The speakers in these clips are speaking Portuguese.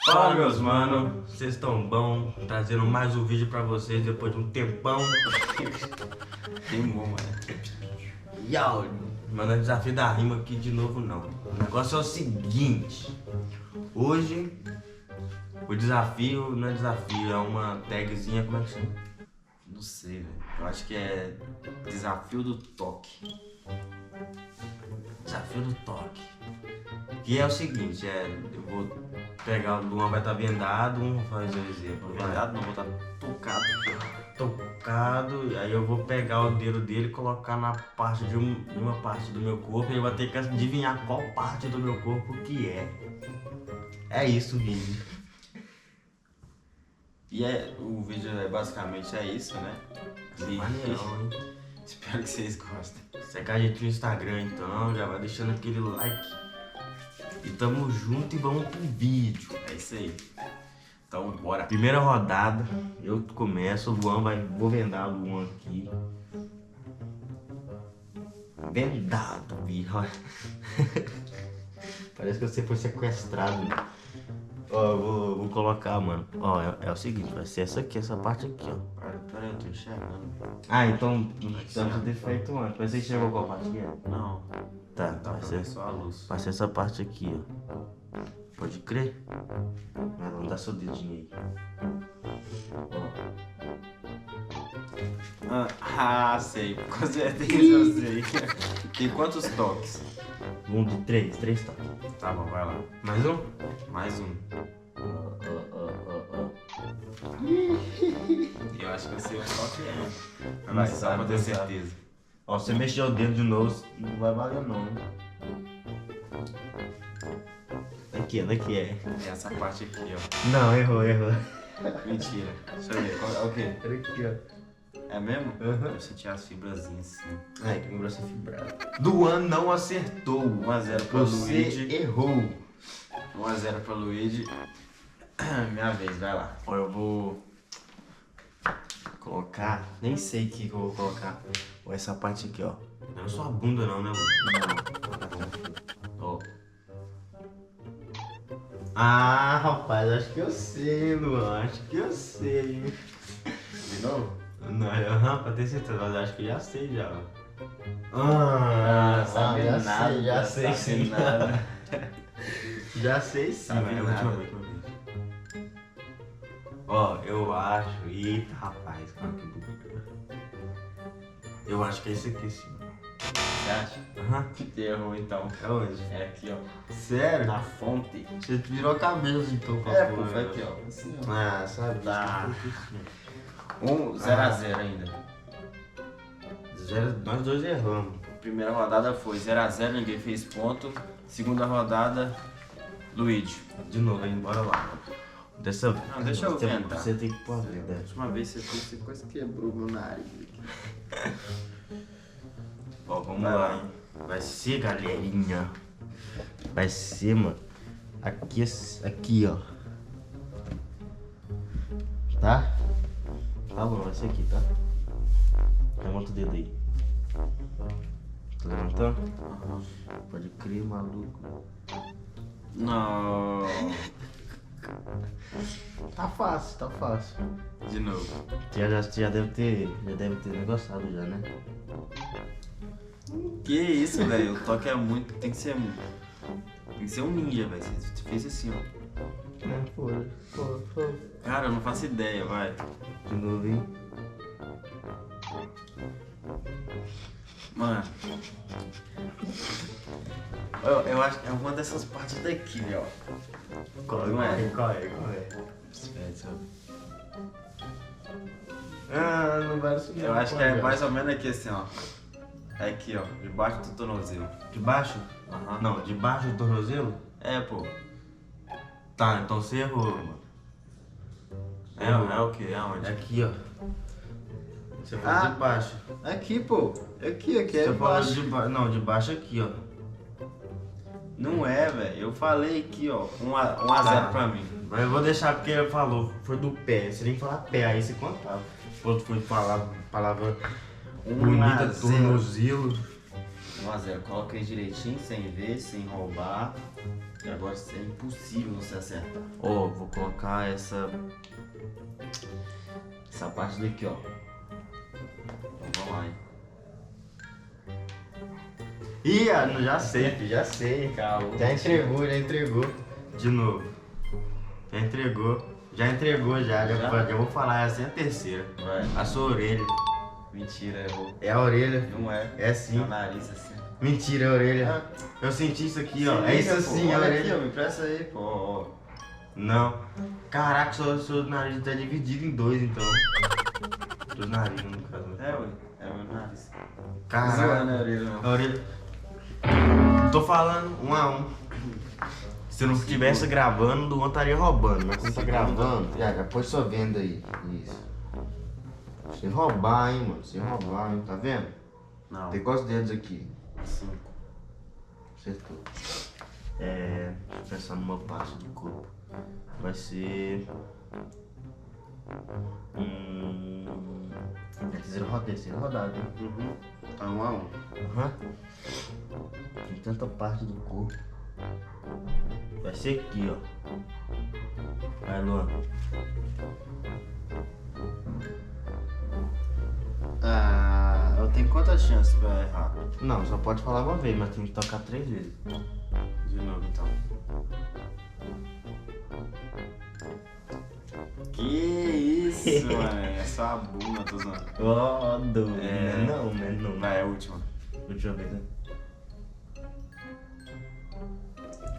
Fala, meus mano, vocês estão bom? Trazendo mais um vídeo pra vocês depois de um tempão. Queimou, mano. Yo, mano, é desafio da rima aqui de novo não. O negócio é o seguinte. Hoje, o desafio não é desafio, é uma tagzinha, como é que chama? Não sei, velho. Eu acho que é desafio do toque. Desafio do toque. Que é o seguinte, eu vou pegar, o Luan vai estar vendado, vamos fazer o exemplo. Vendado não, vou estar tocado. Tocado, aí eu vou pegar o dedo dele e colocar na parte de uma parte do meu corpo e ele vai ter que adivinhar qual parte do meu corpo que é. É isso o vídeo. E o vídeo basicamente é isso, né? Maneirão, hein? Espero que vocês gostem. Segue a gente no Instagram então, já vai deixando aquele like. E tamo junto e vamos pro vídeo. É isso aí. Então, bora. Primeira rodada, eu começo, o Luan vou vendar o Luan aqui. Vendado, bicho. Parece que você foi sequestrado. Ó, eu vou colocar, mano. Ó, é o seguinte, vai ser essa aqui, essa parte aqui, ó. Peraí, eu tô enxergando. Ah, então precisamos ter feito antes. Mas você enxergou qual parte que é? Não, Tá, tá vai pra ser, ver só a luz. vai ser essa parte aqui, ó. Pode crer? Mas não dá seu dedinho aí. Sei. Com certeza eu sei. Tem quantos toques? Um de três toques. Tá bom, vai lá. Mais um? Mais um. Eu acho que eu sei o toque é. Vai, só pra ter certeza. Ó, você mexer o dedo de novo, não vai valer não, né? Daqui é. Essa parte aqui, ó. Não, errou. Mentira. Deixa eu ver. É o quê? Era aqui, ó. É mesmo? Aham. Eu senti as fibrazinhas assim. Ai, que lembrança fibrada. Duan não acertou. 1x0 pro Você Luigi. errou. 1x0 pro Luigi. Minha vez, vai lá. Ó, eu vou colocar, nem sei o que eu vou colocar. Ó, essa parte aqui, ó. Não é só a bunda não, né, mano? Ó. Ah, rapaz, acho que eu sei, Luan. Acho que eu sei. De novo? Não, pra ter certeza, mas acho que eu já sei já. Sabe já nada, sei, já sei sabe sim. nada. Já sei sim, Sabe mas é a nada. última vez. Ó, eu acho. Eita, rapaz, cara, que burro. Eu acho que é esse aqui sim. Você acha? Aham. Errou então. É onde? É aqui, ó. Sério? Na fonte. Você virou a cabeça então, com a É, porra, pô, foi né? aqui, ó. Assim, ó. Ah, sabe? Tá. Tá. 0x0 ainda. Nós dois erramos. Primeira rodada foi 0x0, ninguém fez ponto. Segunda rodada, Luigi. De novo, hein? Bora lá. Dessa vez. Não, deixa eu tentar. Você tem que pôr a vida. A última vez você quase quebrou meu nariz aqui. Ó, vamos Vai lá, lá. hein? Vai ser, galerinha. Vai ser, mano. Aqui, ó. Tá? Tá bom, vai ser aqui, tá? Levanta o dedo aí. Tá levantando? Pode crer, maluco. Não. Tá fácil, tá fácil. De novo. Você já deve ter negociado já, né? Que isso, velho? O toque é muito. Tem que ser um ninja, velho. Você fez assim, ó. Foi. Cara, eu não faço ideia, vai. De novo, hein? Mano. Eu acho que é uma dessas partes daqui, ó. Não é? Qual é? Espera, deixa eu- Ah, não vai subir. Eu acho que é mais ou menos aqui assim, ó. É aqui, ó. Debaixo do tornozelo. De baixo? Aham. Não, de baixo do tornozelo? É, pô. Tá, então você errou, mano. É o que? Aonde? É aqui, ó. Você falou Ah. de baixo. Aqui, pô. Aqui é Você falou de baixo. Não, de baixo aqui, ó. Não é, velho. Eu falei aqui, ó. 1x0 pra mim. Mas eu vou deixar porque ele falou, foi do pé. Você nem falar pé, aí você contava. O outro foi falar palavra bonita, 1x0. tornozelo. 1x0. Coloca aí direitinho, sem ver, sem roubar. E agora é impossível você acertar. Ó, vou colocar essa parte daqui, ó. Então vamos lá, hein? Ih, já sei, filho, já sei. Calma. Já entregou. De novo. Já entregou. Já vou falar, essa é a terceira. Vai. A sua orelha. Mentira, errou. É a orelha. Não é. É sim. É o nariz assim. Mentira, é a orelha. Eu senti isso aqui, ó. Se É liga, isso pô. sim, a Olha orelha. aqui, ó, me presta aí, pô. Ó. Não. Caraca, seu nariz tá dividido em dois, então. Dos narizes, no caso. É, ué. É o meu nariz. Zoando Caraca. a orelha, não. A orelha. Tô falando 1 a 1. Se eu não estivesse gravando, o Luan estaria roubando. Mas como tá gravando, já pôs sua venda aí. Isso. Sem roubar, hein, mano. Sem roubar, hein. Tá vendo? Não. Tem quantos dedos aqui? 5. Acertou. Deixa eu pensar numa parte do corpo. Vai ser. Terceira rodada, hein? Uhum. Tá 1 a 1. Aham. Tem tanta parte do corpo. Vai ser aqui, ó. Vai, Luan. Ah, eu tenho quantas chances pra errar? Não, só pode falar uma vez, mas tem que tocar 3 vezes. De novo, então. Que isso, mano. É só a bunda, tô zoando. Ó, doido. É. Não. Vai, é a última. Deixa eu ver, né?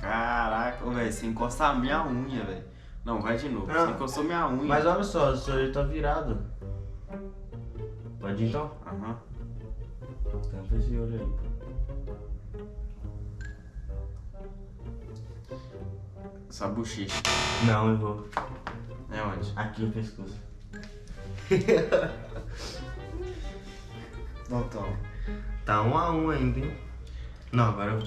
Caraca, velho, você encostar a minha unha, velho. Não, vai de novo. Não. Você encostou minha unha. Mas olha só, o seu olho tá virado. Pode ir então? Aham. Tampa esse olho aí. Sua bochecha. Não, eu vou. É onde? Aqui o pescoço. Não, toma. Tá 1 a 1 ainda, hein? Não, agora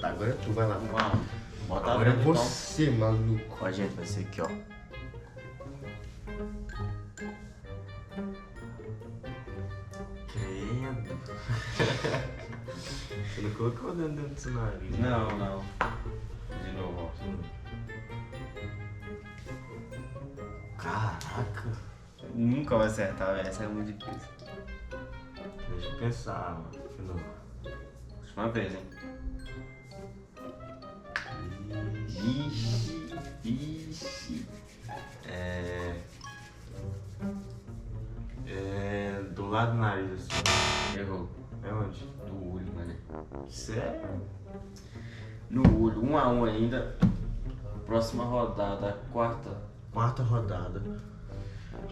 tu vai lá. Vamos. Bota Agora a é venda, você, maluco. então. Ó, gente, vai ser aqui, ó. Credo. Você não colocou dentro do seu nariz? Não. De novo, ó. Caraca. Nunca vai acertar, velho. Essa é muito difícil. Deixa eu pensar, mano. De novo. Última vez, hein? Ixi. Do lado do nariz, assim. Errou. É onde? Do olho, mano. Sério? No olho, 1 a 1 ainda. Próxima rodada, quarta. Quarta rodada.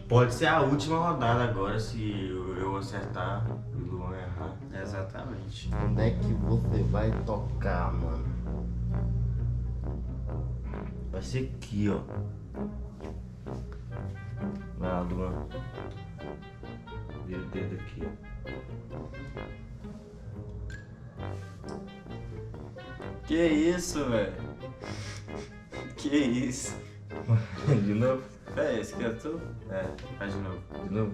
Pode ser a última rodada agora, se eu acertar e o Luan errar. Exatamente. Onde é que você vai tocar, mano? Vai ser aqui, ó. Vai lá, Luan. Vira o dedo aqui, ó. Que isso, velho? Que isso? De novo? É, esse aqui é tu? É, faz de novo. De novo?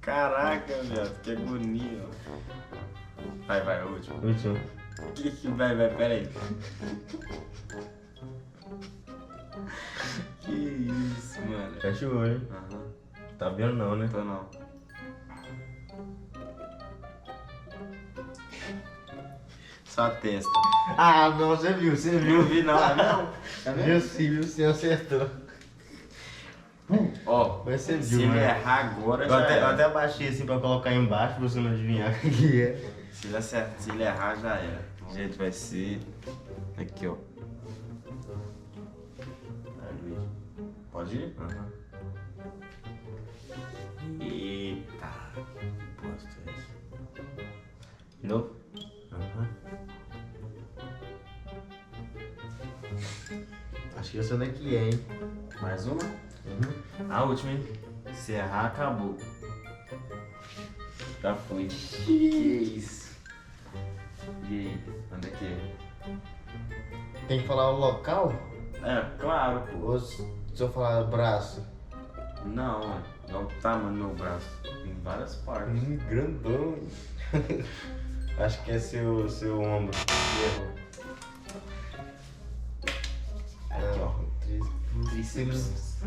Caraca, viado, que agonia. Vai, o último. Último. Vai, pera aí. Que isso, mano. Fecha o olho. Aham, Tá vendo não, né? tô não. Só a testa. Ah, não, você viu. Não vi não, não. Tá Viu sim, acertou. Ó, Mas você se viu, ele né? errar agora, Eu já até era. abaixei assim pra colocar embaixo pra você não adivinhar o que é. Se ele errar, já era. Gente, vai ser aqui, ó. Vai, Luiz. Pode ir? Aham. Eita, que bosta é essa? De novo? Aham. Acho que eu sei onde é que é, hein? Mais uma? Uhum. A última, hein? Se errar, acabou. Já foi. Que isso? E aí, onde é que é? Tem que falar o local? É, claro, pô. Ou se eu falar braço? Não, é o tamanho do meu braço. Tem várias partes. Grandão. Acho que é seu ombro. Errou. Não, Tríceps.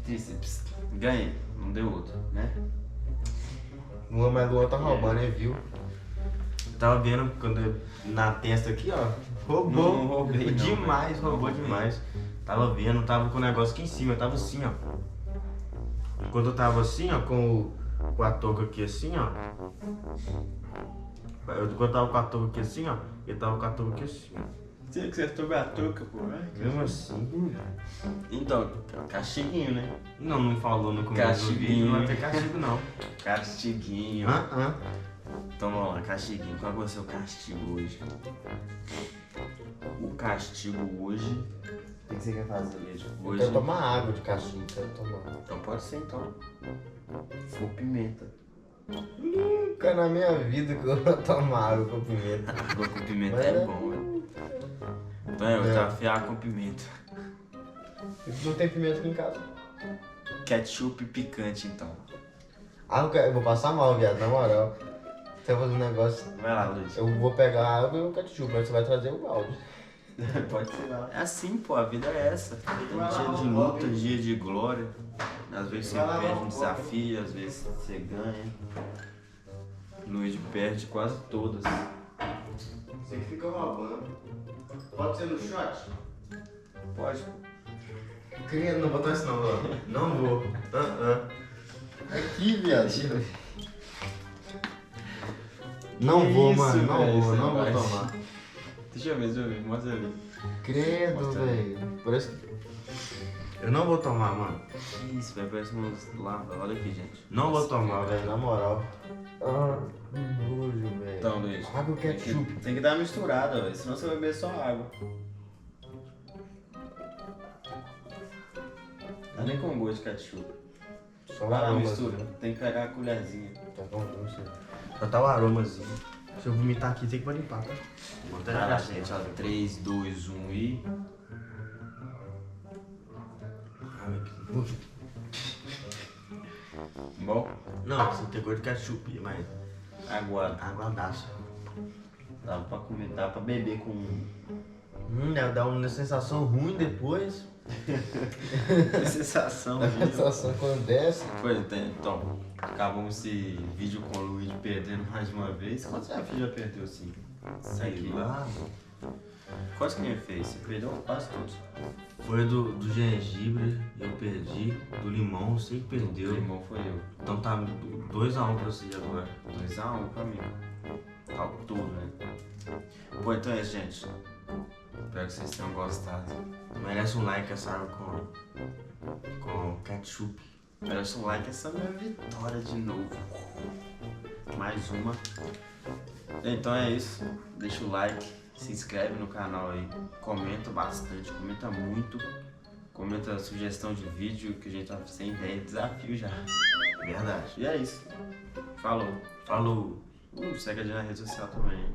Tríceps. Ganhei. Não deu outro, né? Luan, mas Luan tá roubando, né, viu? Eu tava vendo quando na testa aqui, ó. Roubou. Não roubei, não, demais, velho. roubou Não roubei. demais. Tava vendo, tava com o negócio aqui em cima, eu tava assim, ó. Quando eu tava assim, ó, com a touca aqui assim, ó. Quando eu tava com a touca aqui assim, ó, ele tava com a touca aqui assim, ó. Você acertou minha touca, pô. Mesmo assim. Então, castiguinho, né? Não falou no começo do vídeo, não vai ter castigo não. Castiguinho. Então vamos lá, castiguinho. Qual vai ser o castigo hoje? O castigo hoje. O que você quer fazer mesmo? Eu Hoje. quero tomar água de castigo, quero tomar. Então pode ser então. Com pimenta. Nunca na minha vida que eu vou tomar água com pimenta. Água com pimenta Mas é é- bom, velho. Então eu desafiar com pimenta. Não tem pimenta aqui em casa. Ketchup picante então. Eu vou passar mal, viado, na moral. Você vai fazer um negócio. Vai lá, Luiz. Eu vou pegar a água e o ketchup, mas você vai trazer o balde. Pode ser lá. É assim, pô, a vida é essa. Tem dia de luta, dia de glória. Às vezes você perde um desafio, às vezes você ganha. Luiz perde quase todas. Você que fica roubando. Pode ser no shot? Pode. Queria não botar isso não, Luan. Não vou. Aqui, viado. Não Que vou, isso, mano. Não velho, vou, você não vou vai. tomar. Deixa eu ver, mostra ali. Credo, Mostra. velho. Parece que. Eu não vou tomar, mano. Que isso, velho, parece uns lava. Olha aqui, gente. Não vou tomar, velho, na moral. Que nojo, velho. Então, Luiz. Água ketchup. Tem que dar uma misturada, velho, senão você vai beber só água. Tá nem com gosto de ketchup. Só o Vai lá, aroma. mistura. Tem que pegar a colherzinha. Tá bom, não sei. Só tá o aromazinho. Se eu vomitar aqui, tem que limpar, tá? Vai lá, gente, ó. 3, 2, 1 e. Bom, Não, você tem gosto de ketchup, mas agora. aguardaço. Dá pra comer, dá pra beber com. Deve dar uma sensação ruim depois. Que sensação, A viu? sensação quando desce. Pois então, acabamos esse vídeo com o Luiz perdendo mais uma vez. Quantos desafios já perdeu assim? Sei lá. Quantos que ele fez? Você perdeu quase todos. Foi do gengibre, eu perdi. Do limão, você que O perdeu. irmão foi eu. Então tá 2-1 pra você agora. 2-1 pra mim. Ao todo, né? Bom, então é isso, gente. Espero que vocês tenham gostado. Merece um like essa água com ketchup. Merece um like, essa é a minha vitória de novo. Mais uma. Então é isso. Deixa o like, se inscreve no canal aí. Comenta bastante, comenta muito. Comenta sugestão de vídeo que a gente tá sem ideia, desafio já. Verdade. E é isso. Falou. Falou. Segue a gente na rede social também.